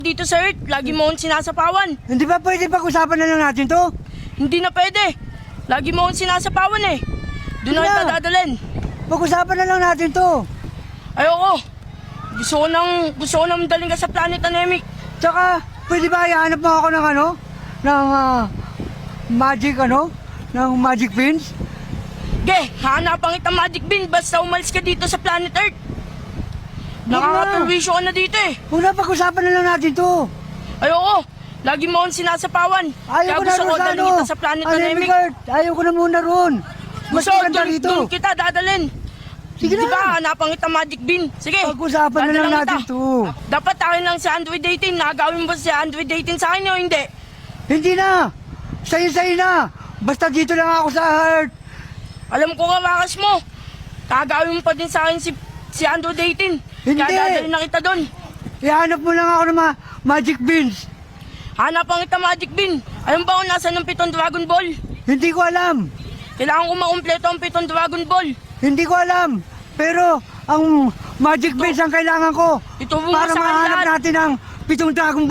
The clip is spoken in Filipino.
Dito sa Earth, lagi mo akong sinasapawan. Hindi ba pwede pag-usapan na lang natin to? Hindi na pwede. Lagi mo akong sinasapawan eh. Doon na Sige kita na. dadalhin. Pag-usapan na lang natin to. Ayoko. Gusto ko nang daling ka sa Planet Anemic. Tsaka, pwede ba ihanap mo ako ng ano? Ng magic pins? Ge, hahanapan kita Magic Bean basta umalis ka dito sa Planet Earth. Nakakaperwisyo ka na dito eh. Una, pag-usapan na lang natin to. Ayoko. Lagi mo akong sinasapawan. Ayaw ko na gusto ron ko sa daling kita sa Planet Anemic. Earth. Ayaw ko na muna ron. Mas Gusto, maganda rito. doon kita dadalhin. Sige na. Diba, hanapan kita Magic Bean. Sige. Pag-usapan na lang dadalan natin kita. to. Dapat akin lang si Android 18. Nagawin mo si Android 18 sa akin o hindi? Hindi na. Sa'yo na. Basta dito lang ako sa Earth. Alam ko kawakas mo. Kagawin mo pa din sa akin si Android 18. Hindi. Kaya dadalhin na kita doon. Ihanap mo lang ako ng mga magic beans. Hanapan kita Magic Bean. Alam ba kung nasan ang 7 Dragon Ball? Hindi ko alam. Kailangan ko makumpleto ang 7 Dragon Ball. Hindi ko alam. Pero ang magic beans ang kailangan ko Ituro mo para sa akin mahanap lahat. natin ang 7 Dragon Ball.